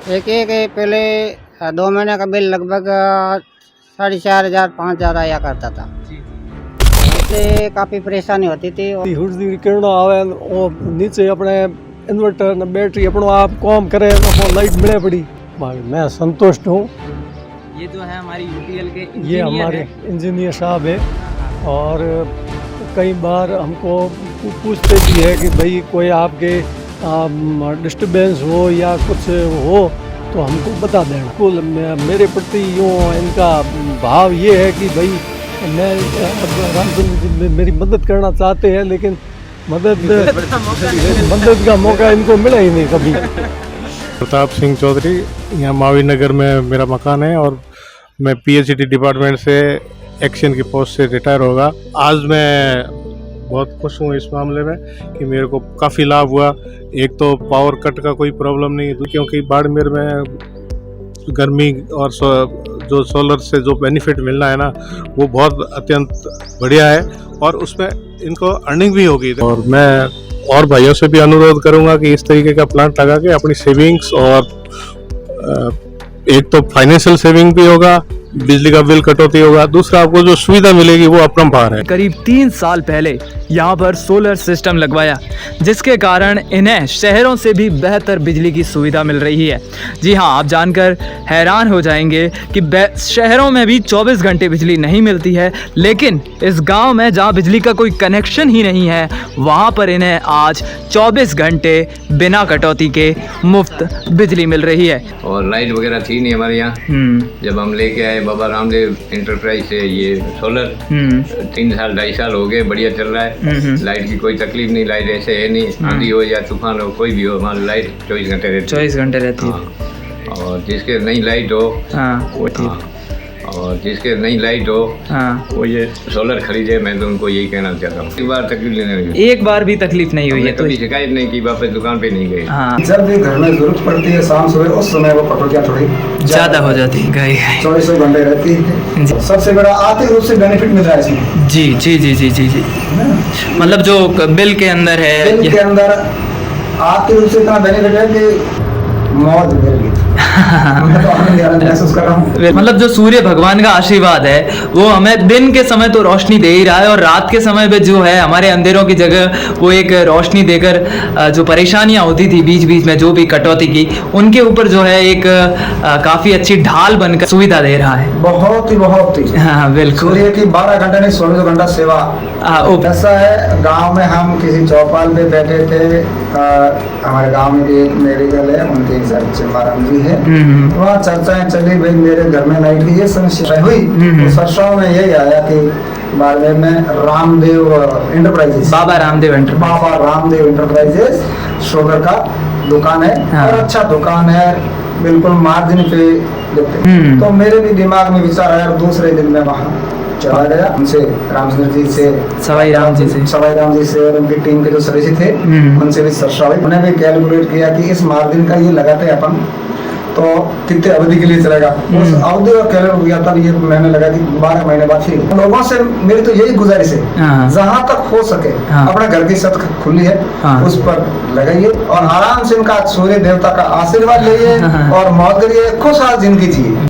एक पहले 2 महीने का बिल लगभग 4,500 5,000 आया करता था। इससे काफ़ी परेशानी होती थी। सूर्य किरण आवे वो नीचे अपने इन्वर्टर न बैटरी अपनो आप काम करे तो लाइट मिले पड़ी। मैं संतुष्ट हूँ। ये जो है हमारी यूपीएल के ये हमारे इंजीनियर साहब है और कई बार हमको पूछते भी है कि भाई कोई आपके डिस्टर्बेंस हो या कुछ हो तो हमको बता देना। कुल मेरे प्रति यूँ इनका भाव ये है कि भाई मैं रामचंद्र जी मेरी मदद करना चाहते हैं लेकिन मदद का मौका इनको मिला ही नहीं कभी। प्रताप सिंह चौधरी, यहाँ मावी नगर में मेरा मकान है और मैं पीएचडी डिपार्टमेंट से एक्शन की पोस्ट से रिटायर होगा। आज मैं बहुत खुश हूँ इस मामले में कि मेरे को काफ़ी लाभ हुआ। एक तो पावर कट का कोई प्रॉब्लम नहीं है क्योंकि बाड़मेर में गर्मी और जो सोलर से जो बेनिफिट मिलना है ना वो बहुत अत्यंत बढ़िया है और उसमें इनको अर्निंग भी होगी। और मैं और भाइयों से भी अनुरोध करूंगा कि इस तरीके का प्लांट लगा के अपनी सेविंग्स और एक तो फाइनेंशियल सेविंग भी होगा, बिजली का बिल कटौती होगा, दूसरा आपको जो सुविधा मिलेगी वो अपरंपार है। करीब 3 साल पहले यहाँ पर सोलर सिस्टम लगवाया जिसके कारण इन्हें शहरों से भी बेहतर बिजली की सुविधा मिल रही है। जी हाँ, आप जानकर हैरान हो जाएंगे कि शहरों में भी 24 घंटे बिजली नहीं मिलती है, लेकिन इस गांव में जहाँ बिजली का कोई कनेक्शन ही नहीं है वहाँ पर इन्हें आज 24 घंटे बिना कटौती के मुफ्त बिजली मिल रही है। और लाइट वगैरह थी नहीं हमारे यहाँ, जब हम लेके आए बाबा रामदेव इंटरप्राइज से ये सोलर 3 साल 2.5 साल हो गए, बढ़िया चल रहा है। लाइट की कोई तकलीफ नहीं, लाइट ऐसे है नहीं, आंधी हो या तूफान हो कोई भी हो हमारी लाइट 24 घंटे रहती है। 24 घंटे रहती है। और जिसके नई लाइट हो वो ठीक, और जिसके नई लाइट हो वो ये सोलर खरीदे। मैं तो उनको यही कहना चाहता हूँ, एक बार तकलीफ लेने लगी, एक बार भी तकलीफ नहीं हुई है तो शिकायत नहीं की, वापस दुकान पे नहीं गए। जब भी घर में जरूरत पड़ती है शाम सुबह उस समय वो कटौतियाँ थोड़ी ज्यादा हो जाती है, 24 घंटे रहती है। सबसे बड़ा आर्थिक रूप से बेनिफिट मिल रहा है इसमें। जी जी जी जी जी जी मतलब जो बिल के अंदर है, बिल के अंदर आर्थिक रूप से इतना बेनिफिट है कि मौज मिल गई। मैं तो आनंद महसूस कर रहा हूँ। मतलब जो सूर्य भगवान का आशीर्वाद है वो हमें दिन के समय तो रोशनी दे ही रहा है और रात के समय पे जो है हमारे अंधेरों की जगह वो एक रोशनी देकर जो परेशानियां होती थी बीच बीच में जो भी कटौती की उनके ऊपर जो है एक काफी अच्छी ढाल बनकर सुविधा दे रहा है। बहुत ही हाँ बिल्कुल। सूर्य की 12 घंटे नहीं 24 घंटा सेवा। ऐसा है, गाँव में हम किसी चौपाल पे बैठे थे, हमारे गाँव में भी एक मेडिकल है, उनके चिम्बाराम जी है, वहाँ चर्चाएं चली भाई मेरे घर में लाइट की ये समस्या हुई तो सरसों में यही आया कि बाड़मेर में Ramdev enterprises, Baba Ramdev enterprises solar का दुकान है। हाँ। और अच्छा दुकान है, बिल्कुल मार्जिन पे देते। तो मेरे भी दिमाग में विचार आया, दूसरे दिन में वहाँ चला गया, उनसे रामचंद्र जी से सवाई राम जी से और उनकी टीम के जो सदस्य थे उनसे भी सरसाई, उन्हें भी कैलकुलेट किया कि इस मार्जिन का ये लगाते अपन तो कितने अवधि के लिए चलेगा। उस अवधि और कैलकुलेट किया तब ये मैंने लगा कि 12 महीने बाद फिर लोगों से मेरी तो यही गुजारिश है जहाँ तक हो सके अपने घर की छत खुली है उस पर लगाइए और आराम से इनका सूर्य देवता का आशीर्वाद लीजिए और मौज करिए, खुशहाल जिंदगी जिए।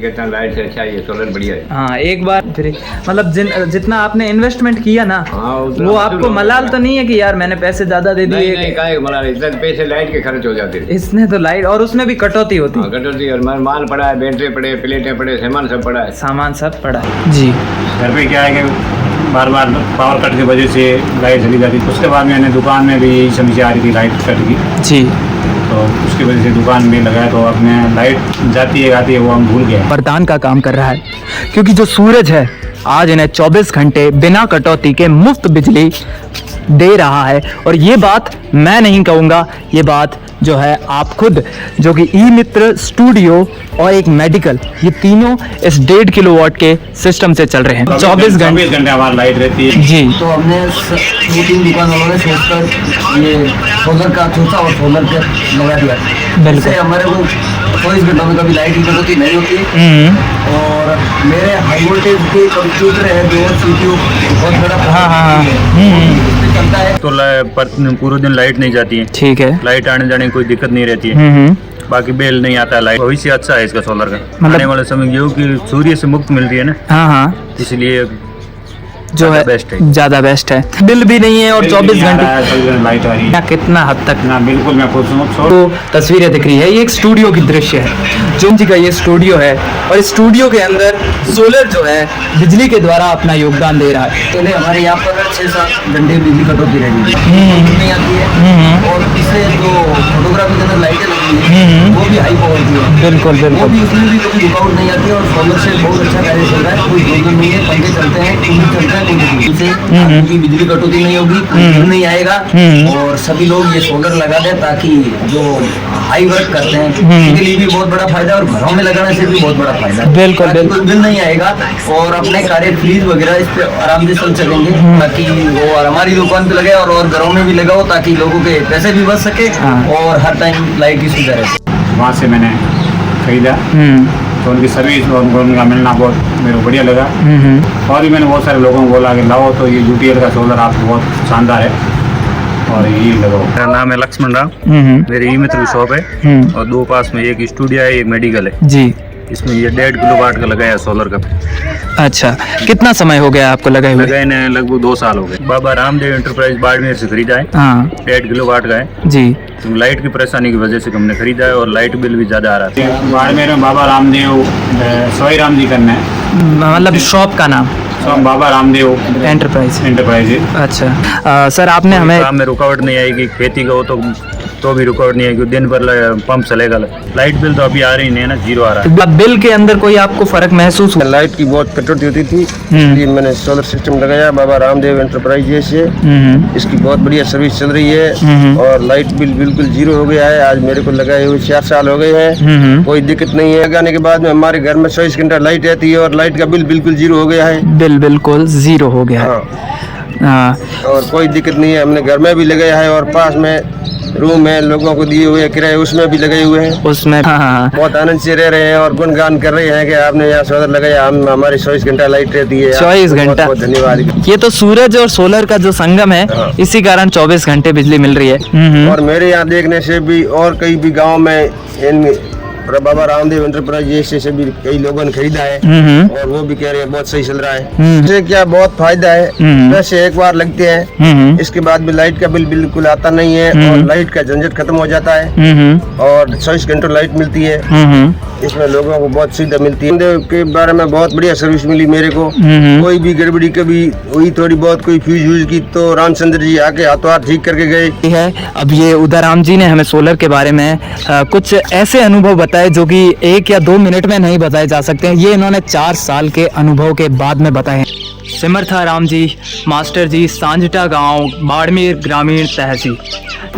लाइट से अच्छा ये सोलर बढ़िया है। हाँ, एक बार फिर मतलब जितना आपने इन्वेस्टमेंट किया ना वो आपको मलाल तो नहीं है कि यार मैंने पैसे ज्यादा दे दिए? नहीं, काहे मलाल, इतने पैसे लाइट के खर्च हो जाते हैं। इसने तो लाइट और उसमें भी कटौती होती है। कटौती और माल पड़ा है, बैटरी पड़े, प्लेटें पड़े, सामान सब पड़ा है। जी घर पे क्या है कि बार बार पावर कट की वजह से लाइट चली जाती है। उसके बाद मैंने दुकान में भी यही समस्या आ रही थी लाइट कट की। जी, तो उसकी वजह से दुकान में लगाया तो अपने लाइट जाती है आती है वो हम भूल गए। वरदान का काम कर रहा है क्योंकि जो सूरज है आज इन्हें 24 घंटे बिना कटौती के मुफ्त बिजली दे रहा है। और ये बात मैं नहीं कहूँगा, ये बात जो है आप खुद, जो कि ई मित्र स्टूडियो और एक मेडिकल, ये तीनों इस 1.5 किलोवाट के सिस्टम से चल रहे हैं। 24 घंटे हमारी लाइट रहती है। जी, तो हमने 2-3 दुकान वालों ने सोचकर ये सोलर का चूसा और सोलर के लगा दिया। बिल्कुल, हमारे को 24 घंटों में कभी लाइट की कटौती नहीं होती। और मेरे हाई वोल्टेज के कंप्यूटर है जो CPU बहुत बड़ा चलता है तो पूरे दिन लाइट नहीं जाती है। ठीक है, लाइट आने जाने की कोई दिक्कत नहीं रहती है। बाकी बिल नहीं आता लाइट। भविष्य अच्छा है इसका सोलर का। मतलब आने वाले समय योग की सूर्य से मुक्त मिल रही है ना, हाँ हाँ, इसलिए जो है बेस्ट है। ज़्यादा बेस्ट है, बिल भी नहीं है और 24 घंटे लाइट आ रही है या कितना हद तक ना। बिल्कुल मैं खुश हूँ। तो तस्वीरें दिख रही है, ये एक स्टूडियो की दृश्य है, जुम जी का ये स्टूडियो है और इस स्टूडियो के अंदर सोलर जो है बिजली के द्वारा अपना योगदान दे रहा है। पहले हमारे यहाँ पर 6-7 घंटे बिजली कटौती रहती है, नहीं आती है। और इससे जो फोटोग्राफी के अंदर लाइटें लगी हैं वो भी हाई पावर की है, बिल्कुल वो बिल्कुल भी उसमें भी कभी रुकावट नहीं आती है। और सोलर से बहुत अच्छा कार्य चल रहा है, कोई प्रॉब्लम नहीं है। पंखे चलते हैं, टीवी चलता है, से आपकी बिजली कटौती नहीं होगी, बिल नहीं आएगा। और सभी लोग ये सोलर लगा दें ताकि जो हाई वर्क करते हैं उनके लिए भी बहुत बड़ा फायदा है और घरों में लगाने से भी बहुत बड़ा फायदा है। बिल्कुल, ताकि बिल्कुल। कोई बिल नहीं आएगा और अपने सारे फ्रीज वगैरह इस पे आराम से चल सकेंगे, ताकि वो और हमारी दुकान पे लगे और घरों में भी लगाओ ताकि लोगों के पैसे भी बच सके और हर टाइम लाइट की सुविधा रहे। वहाँ से मैंने खरीदा तो उनकी सर्विस और उनका मिलना बहुत मेरे को बढ़िया लगा। और भी मैंने बहुत सारे लोगों को बोला कि लाओ तो ये UTL का सोलर आपको बहुत शानदार है और यही लगाओ। मेरा नाम है लक्ष्मण राम, मेरी ई-मित्र की शॉप है और 2 पास में एक स्टूडियो है, एक मेडिकल है जी। इसमें ये 1.5 किलोवाट का लगाया है सोलर का। अच्छा, कितना समय हो गया आपको लगाए हुए? लगाए ने लगभग 2 साल हो गए। बाबा रामदेव एंटरप्राइज बाड़मेर से खरीदा है, हाँ 1.5 किलोवाट का है जी। तो लाइट की परेशानी की वजह से हमने खरीदा है और लाइट बिल भी ज़्यादा आ रहा था। बाड़मेर में बाबा रामदेव सोई राम जी करना है, मतलब शॉप का नाम बाबा रामदेव एंटरप्राइज है। अच्छा सर, आपने हमें काम में रुकावट नहीं आएगी, खेती का हो तो भी रुकावट नहीं आएगी, दिन भर पंप चलेगा। लाइट बिल तो अभी आ रही नहीं है ना, 0 आ रहा है। बिल के अंदर कोई आपको फर्क महसूस हुआ? लाइट की बहुत कटौती होती थी, इसलिए मैंने सोलर सिस्टम लगाया बाबा रामदेव एंटरप्राइज से। इसकी बहुत बढ़िया सर्विस चल रही है और लाइट बिल बिल्कुल 0 हो गया है। आज मेरे को लगाए हुए 4 साल हो गए हैं, कोई दिक्कत नहीं है। लगाने के बाद में हमारे घर में 24 घंटा लाइट रहती है और लाइट का बिल बिल्कुल 0 हो गया है। बिल बिल्कुल 0 हो गया है। हाँ। और कोई दिक्कत नहीं है। हमने घर में भी लगाया है और पास में रूम है लोगों को दिए हुए किराए, उसमें भी लगे हुए हैं। उसमें हाँ। बहुत आनंद से रह रहे हैं और गुणगान कर रहे हैं कि आपने यहाँ सोलर लगाया, हम हमारी 24 घंटा लाइट रहती है। 24 घंटा, बहुत धन्यवाद। ये तो सूरज और सोलर का जो संगम है, इसी कारण 24 घंटे बिजली मिल रही है। और मेरे यहाँ देखने से भी और कई भी गाँव में इन बाबा रामदेव एंटरप्राइज से भी कई लोगों ने खरीदा है और वो भी कह रहे हैं बहुत सही चल रहा है। इससे क्या बहुत फायदा है। वैसे एक बार लगते हैं, इसके बाद भी लाइट का बिल बिल्कुल आता नहीं है और लाइट का झंझट खत्म हो जाता है और 24 घंटों लाइट मिलती है। इसमें लोगों को बहुत सुविधा मिलती है। रामदेव के बारे में बहुत बढ़िया सर्विस मिली मेरे को। कोई भी गड़बड़ी कभी हुई थोड़ी बहुत, कोई फ्यूज व्यूज की तो रामचंद्र जी आके हाथों हाथ ठीक करके गए है। अब ये उदयराम जी ने हमें सोलर के बारे में कुछ ऐसे अनुभव बताए जो कि 1 या 2 मिनट में नहीं बताए जा सकते हैं। ये इन्होंने 4 साल के अनुभव के बाद में बताए हैं। सिमरथा राम जी, मास्टर जी, सांजटा गांव, बाड़मेर ग्रामीण तहसील।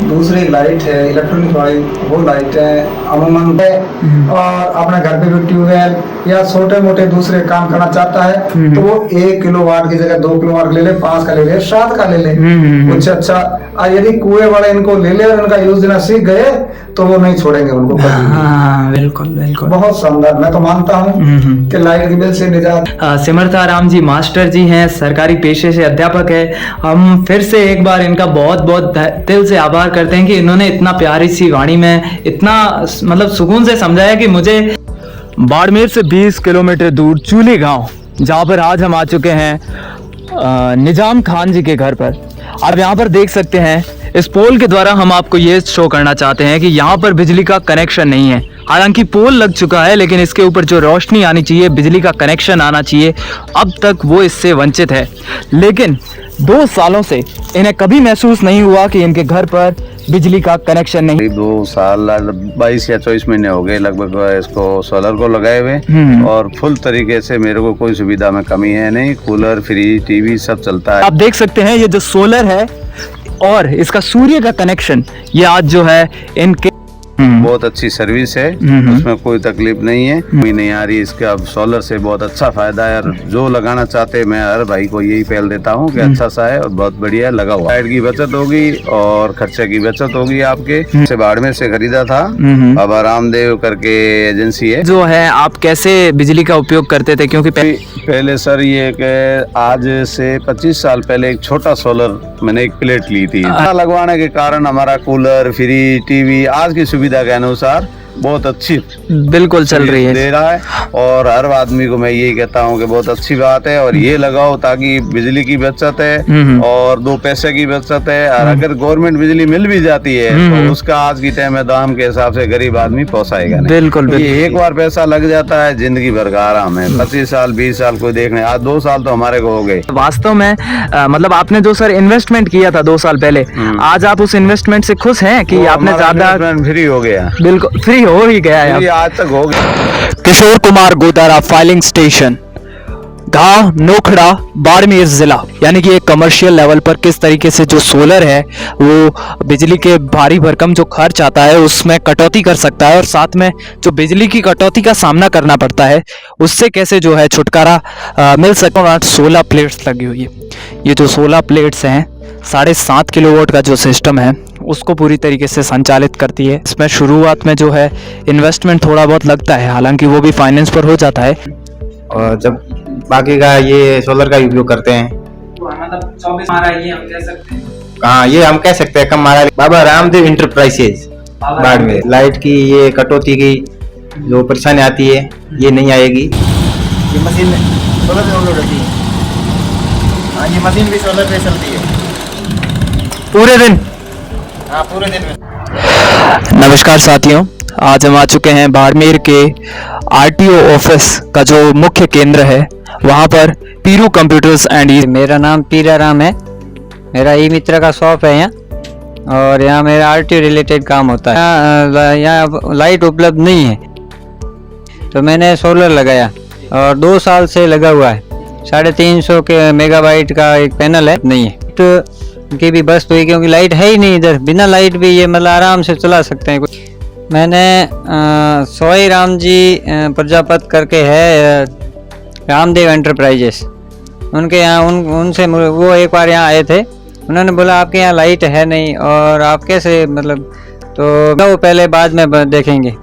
दूसरी लाइट है इलेक्ट्रॉनिक लाइट, वो लाइट है अमूमन है। और अपने घर पे भी ट्यूबवेल या छोटे मोटे दूसरे काम करना चाहता है तो वो 1 किलोवाट की जगह 2 किलोवाट ले ले, 5 का ले ले, 7 का ले ले, कुछ अच्छा। यदि कुएं वाले इनको ले ले और इनका यूज देना सीख गए तो वो नहीं छोड़ेंगे उनको कभी। हाँ बिल्कुल बिल्कुल, बहुत शानदार। मैं तो मानता हूँ कि लाइट के बिल से निजात। सिमरथा राम जी मास्टर जी हैं, सरकारी पेशे से अध्यापक है। हम फिर से एक बार इनका बहुत बहुत दिल से आभार करते हैं कि इन्होंने इतना प्यारी सी वाणी में इतना मतलब सुकून से समझाया कि मुझे। बाड़मेर से 20 किलोमीटर दूर चूली गांव, जहाँ पर आज हम आ चुके हैं निजाम खान जी के घर पर। आप यहाँ पर देख सकते हैं, इस पोल के द्वारा हम आपको ये शो करना चाहते हैं कि यहाँ पर बिजली का कनेक्शन नहीं है। हालांकि पोल लग चुका है, लेकिन इसके ऊपर जो रोशनी आनी चाहिए, बिजली का कनेक्शन आना चाहिए, अब तक वो इससे वंचित है। लेकिन 2 सालों से इन्हें कभी महसूस नहीं हुआ कि इनके घर पर बिजली का कनेक्शन नहीं। 2 साल 22 या 24 महीने हो गए लगभग इसको सोलर को लगाए हुए और फुल तरीके से मेरे को कोई सुविधा में कमी है नहीं। कूलर, फ्रिज, टीवी सब चलता है। आप देख सकते हैं ये जो सोलर है और इसका सूर्य का कनेक्शन, ये आज जो है इनके बहुत अच्छी सर्विस है, उसमें कोई तकलीफ नहीं है, कोई नहीं आ रही। इसका सोलर से बहुत अच्छा फायदा है और जो लगाना चाहते हैं मैं हर भाई को यही पहल देता हूँ कि अच्छा सा है और बहुत बढ़िया लगा हुआ। लाइट की बचत होगी और खर्चे की बचत होगी। आपके से बाड़मेर से खरीदा था, बाबा रामदेव करके एजेंसी है। जो है आप कैसे बिजली का उपयोग करते थे? क्योंकि पहले सर ये कि आज से 25 साल पहले एक छोटा सोलर मैंने एक प्लेट ली थी। लगवाने के कारण हमारा कूलर, फ्रिज, टीवी आज की सुविधा के अनुसार बहुत अच्छी बिल्कुल चल रही है। दे रहा है। और हर आदमी को मैं यही कहता हूँ कि बहुत अच्छी बात है और ये लगाओ ताकि बिजली की बचत है और 2 पैसे की बचत है। और अगर गवर्नमेंट बिजली मिल भी जाती है तो उसका आज की टाइम में दाम के हिसाब से गरीब आदमी पोसाएगा नहीं। बिल्कुल ये एक बार पैसा लग जाता है जिंदगी भर का आराम है। 25 साल 20 साल कोई देखने, आज 2 साल तो हमारे को हो गए। वास्तव में मतलब आपने जो सर इन्वेस्टमेंट किया था 2 साल पहले, आज आप उस इन्वेस्टमेंट से खुश हैं कि आपने ज्यादा फ्री हो गया? बिल्कुल फ्री हो ही गया है आज तक हो गया। किशोर कुमार गोदारा फाइलिंग स्टेशन, गांव नोखड़ा, बाड़मेर जिला। यानी कि एक कमर्शियल लेवल पर किस तरीके से जो सोलर है वो बिजली के भारी भरकम जो खर्च आता है उसमें कटौती कर सकता है और साथ में जो बिजली की कटौती का सामना करना पड़ता है उससे कैसे जो है छुटकारा मिल सकता है। 16 प्लेट्स लगी हुई है। ये जो 16 प्लेट्स हैं 7.5 किलोवाट का जो सिस्टम है उसको पूरी तरीके से संचालित करती है। इसमें शुरुआत में जो है इन्वेस्टमेंट थोड़ा बहुत लगता है, हालांकि वो भी फाइनेंस पर हो जाता है। और जब बाकी का ये सोलर का उपयोग करते हैं मतलब 24 मारा ये हम कह सकते हैं। हाँ, ये हम कह सकते हैं कम मारा। बाबा रामदेव इंटरप्राइजेज बाड़मेर, लाइट की ये कटौती की जो परेशानी आती है ये नहीं आएगी। ये मशीन सोलर पे ऑपरेट होती है। हाँ, ये मशीन भी सोलर पे चलती है पूरे दिन। हाँ, पूरे दिन में। नमस्कार साथियों, आज हम आ चुके हैं बाड़मेर के आरटीओ ऑफिस का जो मुख्य केंद्र है वहां पर पीरू कंप्यूटर्स एंड। मेरा नाम पीरा राम है। मेरा ई मित्र का शॉप है यहाँ, और यहाँ मेरा आरटीओ रिलेटेड काम होता है। यहाँ लाइट उपलब्ध नहीं है तो मैंने सोलर लगाया और 2 साल से लगा हुआ है। 350 के मेगाबाइट का एक पैनल है। नहीं है तो की भी बस हुई क्योंकि लाइट है ही नहीं इधर। बिना लाइट भी ये मतलब आराम से चला सकते हैं। मैंने सोई राम जी प्रजापत करके है रामदेव एंटरप्राइजेस, उनके यहाँ उनसे वो एक बार यहाँ आए थे। उन्होंने बोला आपके यहाँ लाइट है नहीं और आप कैसे मतलब, तो वो पहले बाद में देखेंगे।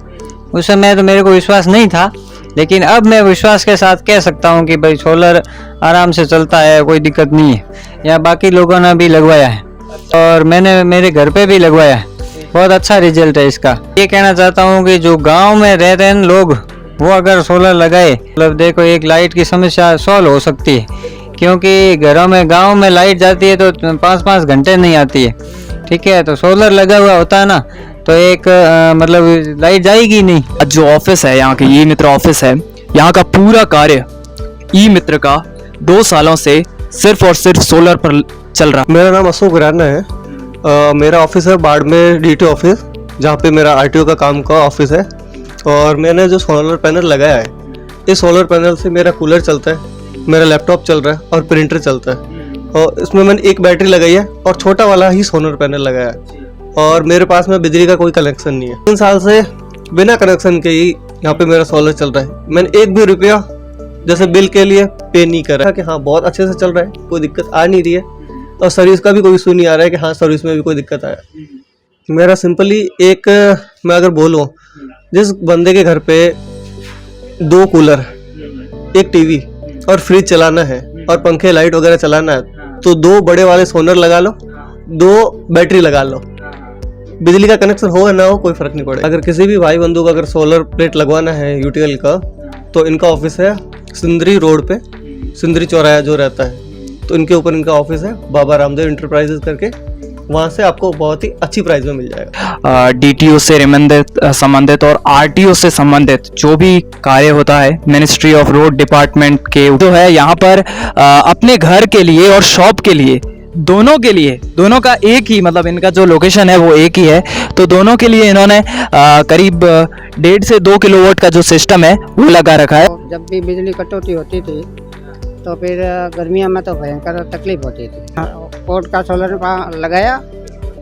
उस समय तो मेरे को विश्वास नहीं था, लेकिन अब मैं विश्वास के साथ कह सकता हूँ कि भाई सोलर आराम से चलता है, कोई दिक्कत नहीं है। या बाकी लोगों ने भी लगवाया है और मैंने मेरे घर पे भी लगवाया है। बहुत अच्छा रिजल्ट है इसका। ये कहना चाहता हूँ कि जो गांव में रहते हैं लोग, वो अगर सोलर लगाए मतलब देखो एक लाइट की समस्या सॉल्व हो सकती है। क्योंकि घरों में गांव में लाइट जाती है तो 5-5 घंटे नहीं आती है। ठीक है, तो सोलर लगा हुआ होता है ना तो एक मतलब लाइट जाएगी नहीं। जो ऑफिस है यहाँ के ई मित्र ऑफिस है, यहाँ का पूरा कार्य ई मित्र का 2 सालों से सिर्फ और सिर्फ सोलर पर चल रहा। मेरा नाम अशोक राणा है। मेरा ऑफिस है बाड़मेर डीटी ऑफिस, जहाँ पे मेरा आरटीओ का काम का ऑफिस है। और मैंने जो सोलर पैनल लगाया है, इस सोलर पैनल से मेरा कूलर चलता है, मेरा लैपटॉप चल रहा है और प्रिंटर चलता है। और इसमें मैंने एक बैटरी लगाई है और छोटा वाला ही सोलर पैनल लगाया है। और मेरे पास में बिजली का कोई कनेक्शन नहीं है। 3 साल से बिना कनेक्शन के ही यहाँ पे मेरा सोलर चल रहा है। मैंने एक भी रुपया जैसे बिल के लिए पे नहीं करा कि हाँ बहुत अच्छे से चल रहा है, कोई दिक्कत आ नहीं रही है। और सर्विस का भी कोई इशू नहीं आ रहा है कि हाँ सर्विस में भी कोई दिक्कत आया। मेरा सिंपली एक, मैं अगर बोलूँ, जिस बंदे के घर पे 2 कूलर, एक टीवी और फ्रिज चलाना है और पंखे लाइट वगैरह चलाना है तो 2 बड़े वाले सोलर लगा लो, 2 बैटरी लगा लो। बिजली का कनेक्शन हो या ना हो कोई फर्क नहीं पड़ेगा। अगर किसी भी भाई बंधु को अगर सोलर प्लेट लगवाना है यूटीएल का, तो इनका ऑफिस है सिंदरी रोड पे, सिंदरी चौराहा जो रहता है, तो इनके ऊपर इनका ऑफिस है बाबा रामदेव इंटरप्राइजेज करके। वहाँ से आपको बहुत ही अच्छी प्राइस में मिल जाएगा। डीटीओ से संबंधित और आरटीओ से संबंधित जो भी कार्य होता है मिनिस्ट्री ऑफ रोड डिपार्टमेंट के जो है यहाँ पर अपने घर के लिए और शॉप के लिए, दोनों के लिए, दोनों का एक ही मतलब इनका जो लोकेशन है वो एक ही है। तो दोनों के लिए इन्होंने करीब 1.5 से 2 किलोवाट का जो सिस्टम है वो लगा रखा है। जब भी बिजली कटौती होती थी तो फिर गर्मियों में तो भयंकर तकलीफ होती थी। कोर्ट का सोलर लगाया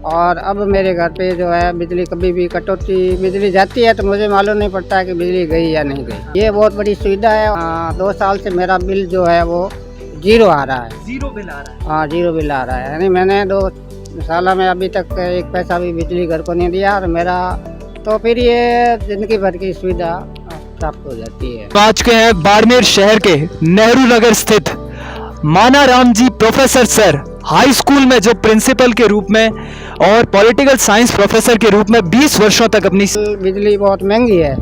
और अब मेरे घर पे जो है बिजली कभी भी कटौती, बिजली जाती है तो मुझे मालूम नहीं पड़ता कि बिजली गई या नहीं गई। ये बहुत बड़ी सुविधा है। 2 साल से मेरा बिल जो है वो 0 आ रहा है। 0 बिल आ रहा है? हाँ, 0 बिल आ रहा है। यानी मैंने 2 साल में अभी तक 1 पैसा भी बिजली घर को नहीं दिया। और मेरा तो फिर ये जिंदगी भर की सुविधा प्राप्त हो जाती है। आज के हैं बाड़मेर शहर के नेहरू नगर स्थित माना Ram ji professor sir high school में जो प्रिंसिपल के रूप में और पॉलिटिकल साइंस प्रोफेसर के रूप में 20 वर्षों तक अपनी बिजली बहुत महंगी है,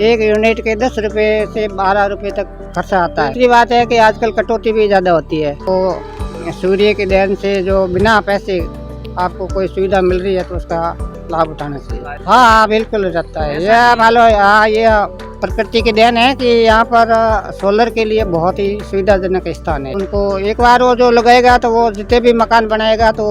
एक यूनिट के 10 रुपए से 12 रुपए तक खर्चा आता है। दूसरी बात है कि आजकल कटौती भी ज़्यादा होती है, तो सूर्य के देन से जो बिना पैसे आपको कोई सुविधा मिल रही है तो उसका लाभ उठाना चाहिए। हाँ बिल्कुल रहता है, यह मान लो ये प्रकृति के देन है कि यहाँ पर सोलर के लिए बहुत ही सुविधाजनक स्थान है। उनको एक बार वो जो लगाएगा तो वो जितने भी मकान बनाएगा तो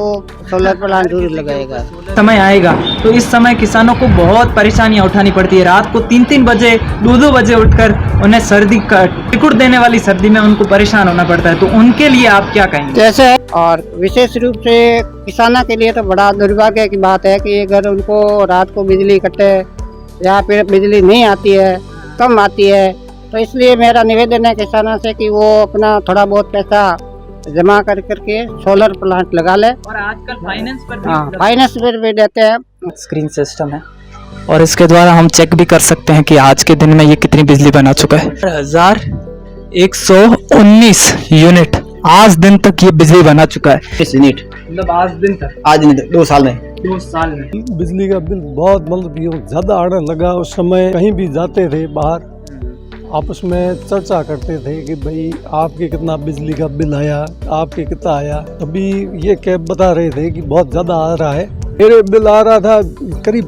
सोलर प्लांट जरूर लगाएगा। समय आएगा तो इस समय किसानों को बहुत परेशानियां उठानी पड़ती है। रात को 3-3 बजे 2-2 बजे उठकर उन्हें सर्दी का टिकुट देने वाली सर्दी में उनको परेशान होना पड़ता है, तो उनके लिए आप क्या कहेंगे? जैसे और विशेष रूप से किसानों के लिए तो बड़ा दुर्भाग्य की बात है कि अगर उनको रात को बिजली कटे या फिर बिजली नहीं आती है, कम आती है, तो इसलिए मेरा निवेदन है किसानों से कि वो अपना थोड़ा बहुत पैसा जमा कर करके सोलर प्लांट लगा ले। और आजकल फाइनेंस पर भी देते हैं। स्क्रीन सिस्टम है और इसके द्वारा हम चेक भी कर सकते हैं कि आज के दिन में ये कितनी बिजली बना चुका है। 1119 यूनिट आज दिन तक ये बिजली बना चुका है। यूनिट मतलब आज दिन तक, 2 साल में। 2 साल में बिजली का बिल बहुत मतलब यूँ ज़्यादा आने लगा। उस समय कहीं भी जाते थे बाहर, आपस में चर्चा करते थे कि भाई आपके कितना बिजली का बिल आया, आपके कितना आया। अभी ये कैब बता रहे थे कि बहुत ज़्यादा आ रहा है। मेरे बिल आ रहा था करीब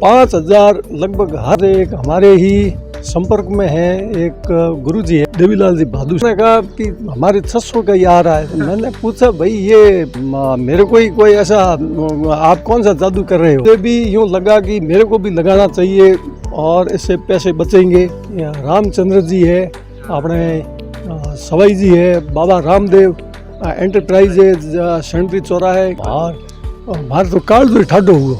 5,000 लगभग। हर एक हमारे ही संपर्क में है एक गुरुजी है, देवीलाल जी बहादुर, उसने कहा कि हमारे 600 का ही आ रहा है। तो मैंने पूछा भाई ये मेरे को ही कोई ऐसा आप कौन सा जादू कर रहे हो? मुझे भी यूँ लगा कि मेरे को भी लगाना चाहिए और इससे पैसे बचेंगे। रामचंद्र जी है, अपने सवाई जी है, बाबा रामदेव एंटरप्राइज है, सेंट्री चौराहे और हमारे तो कार्ड तो ठाडो हुआ।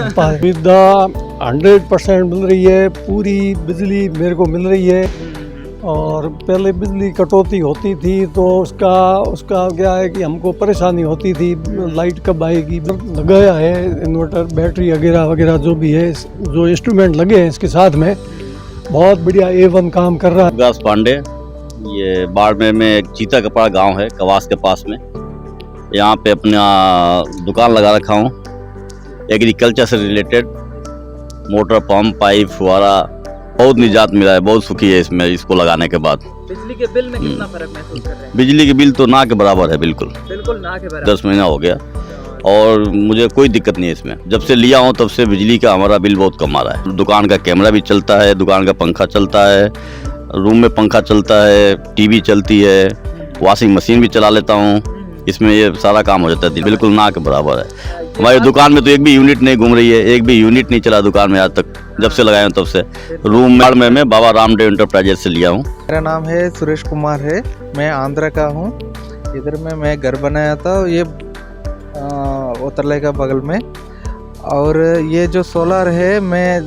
सुविधा 100% मिल रही है, पूरी बिजली मेरे को मिल रही है। और पहले बिजली कटौती होती थी तो उसका क्या है कि हमको परेशानी होती थी, लाइट कब आएगी। लगाया है इन्वर्टर, बैटरी वगैरह वगैरह जो भी है, जो इंस्ट्रूमेंट लगे हैं इसके साथ में, बहुत बढ़िया A1 काम कर रहा है। विकास पांडे, ये बाड़मेर में एक चीता कपड़ा गांव है, कवास के पास में। यहाँ पे अपना दुकान लगा रखा हूँ एग्रीकल्चर से रिलेटेड। मोटर पंप, पाइप, फुहारा, बहुत निजात मिला है, बहुत सुखी है इसमें। इसको लगाने के बाद बिजली के बिल में कितना फर्क महसूस कर रहे हैं? बिजली के बिल तो ना के बराबर है, बिल्कुल ना के बराबर। 10 महीना हो गया और मुझे कोई दिक्कत नहीं है इसमें। जब से लिया हूँ तब से बिजली का हमारा बिल बहुत कम आ रहा है। दुकान का कैमरा भी चलता है, दुकान का पंखा चलता है, रूम में पंखा चलता है, टीवी चलती है, वॉशिंग मशीन भी चला लेता हूँ। इसमें ये सारा काम हो जाता है, बिल्कुल ना के बराबर है। हमारी दुकान में तो एक भी यूनिट नहीं घूम रही है, एक भी यूनिट नहीं चला दुकान में आज तक, जब से लगाया हूँ तब से। रूम में मैं बाबा रामदेव एंटरप्राइजेस से लिया हूँ। मेरा नाम है सुरेश कुमार है, मैं आंध्र का हूँ। इधर में मैं घर बनाया था, ये उतरले का बगल में। और ये जो सोलर है मैं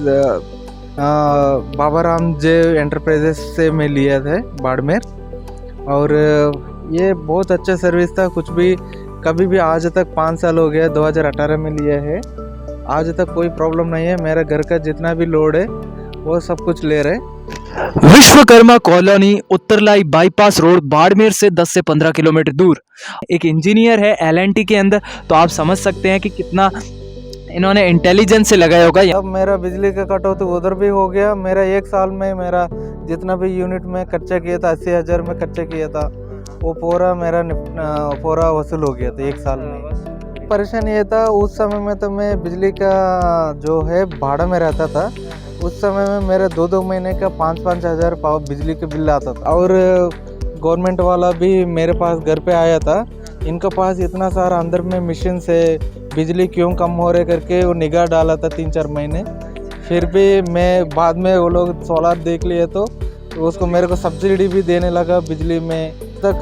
बाबा रामदेव एंटरप्राइजेस से मैं लिया था बाड़मेर। और ये बहुत अच्छा सर्विस था। कुछ भी कभी भी आज तक 5 साल हो गया, 2018 में लिया है, आज तक कोई प्रॉब्लम नहीं है। मेरा घर का जितना भी लोड है वो सब कुछ ले रहे। विश्वकर्मा कॉलोनी, उत्तरलाई बाईपास रोड, बाड़मेर से 10 से 15 किलोमीटर दूर। एक इंजीनियर है L&T के अंदर, तो आप समझ सकते हैं कि कितना इन्होंने इंटेलिजेंस से लगाया होगा। अब मेरा बिजली का कटौती उधर भी हो गया। मेरा 1 साल में मेरा जितना भी यूनिट में खर्चा किया था, 80,000 में खर्चा किया था, वो पूरा मेरा पूरा वसूल हो गया था 1 साल में। परेशानी ये था, उस समय में तो मैं बिजली का जो है भाड़ा में रहता था। उस समय में मेरे 2-2 महीने का 5-5 हज़ार बिजली के बिल आता था। और गवर्नमेंट वाला भी मेरे पास घर पे आया था। इनके पास इतना सारा अंदर में मशीन से बिजली क्यों कम हो रहे करके वो निगाह डाला था 3-4 महीने। फिर भी मैं बाद में वो लोग सोलर देख लिए तो उसको मेरे को सब्सिडी भी देने लगा बिजली में। तक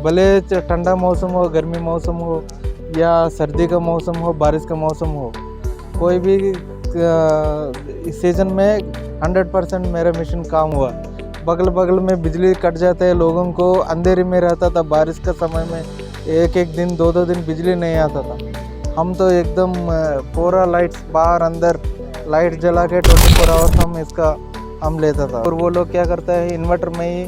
भले ठंडा मौसम हो, गर्मी मौसम हो या सर्दी का मौसम हो, बारिश का मौसम हो, कोई भी इस सीज़न में 100% मेरा मशीन काम हुआ। बगल बगल में बिजली कट जाते हैं, लोगों को अंधेरे में रहता था। बारिश का समय में 1-1 दिन 2-2 दिन बिजली नहीं आता था। हम तो एकदम पूरा लाइट्स बाहर अंदर लाइट जला के 24 आवर्स हम लेता था। और वो लोग क्या करता है, इन्वर्टर में ही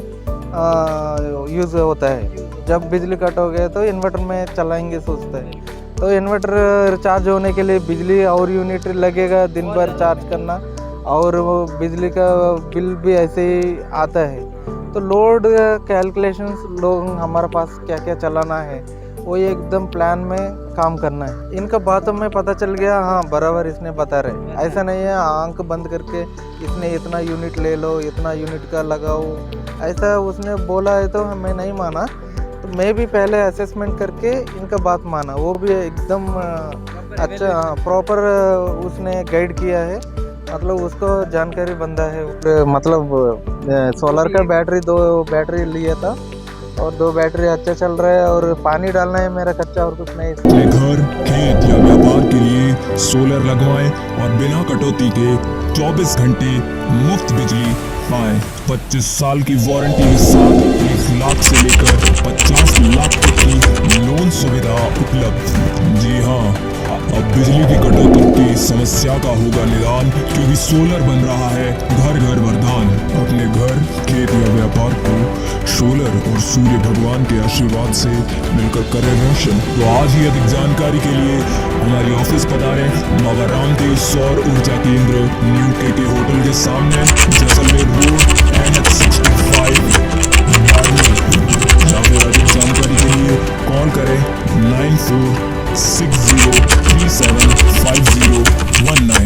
यूज़ होता है। जब बिजली कट हो गया तो इन्वर्टर में चलाएंगे सोचते हैं। तो इन्वर्टर रिचार्ज होने के लिए बिजली और यूनिट लगेगा, दिन भर चार्ज करना, और वो बिजली का बिल भी ऐसे ही आता है। तो लोड कैलकुलेशंस लोग हमारे पास क्या क्या चलाना है वो ये एकदम प्लान में काम करना है। इनका बातों में पता चल गया, हाँ बराबर इसने बता रहे, ऐसा नहीं है आंख बंद करके इसने इतना यूनिट ले लो, इतना यूनिट का लगाओ, ऐसा उसने बोला है तो हमें नहीं माना। तो मैं भी पहले असेसमेंट करके इनका बात माना, वो भी एकदम अच्छा प्रॉपर उसने गाइड किया है, मतलब उसको जानकारी बंदा है। मतलब सोलर का बैटरी 2 बैटरी लिया था और 2 बैटरी अच्छा चल रहा है, और पानी डालना है मेरा कच्चा, और कुछ नहीं। अपने घर, खेत या व्यापार के लिए सोलर लगवाएं और बिना कटौती के 24 घंटे मुफ्त बिजली पाएं। 25 साल की वारंटी के साथ 1 लाख से लेकर 50 लाख तक की लोन सुविधा उपलब्ध। जी हाँ, अब बिजली की कटौती की समस्या का होगा निदान, क्योंकि सोलर बन रहा है घर घर वरदान। अपने घर, खेत या व्यापार को सोलर और सूर्य भगवान के आशीर्वाद से मिलकर करें रोशन। तो आज ही अधिक जानकारी के लिए हमारी ऑफिस पधारें, बाबा रामदेव सौर ऊर्जा केंद्र, न्यू KK होटल के सामने, जैसलमेर रोड, NH65 बाड़मेर। या फिर अधिक जानकारी के लिए कॉल करें 9460375019।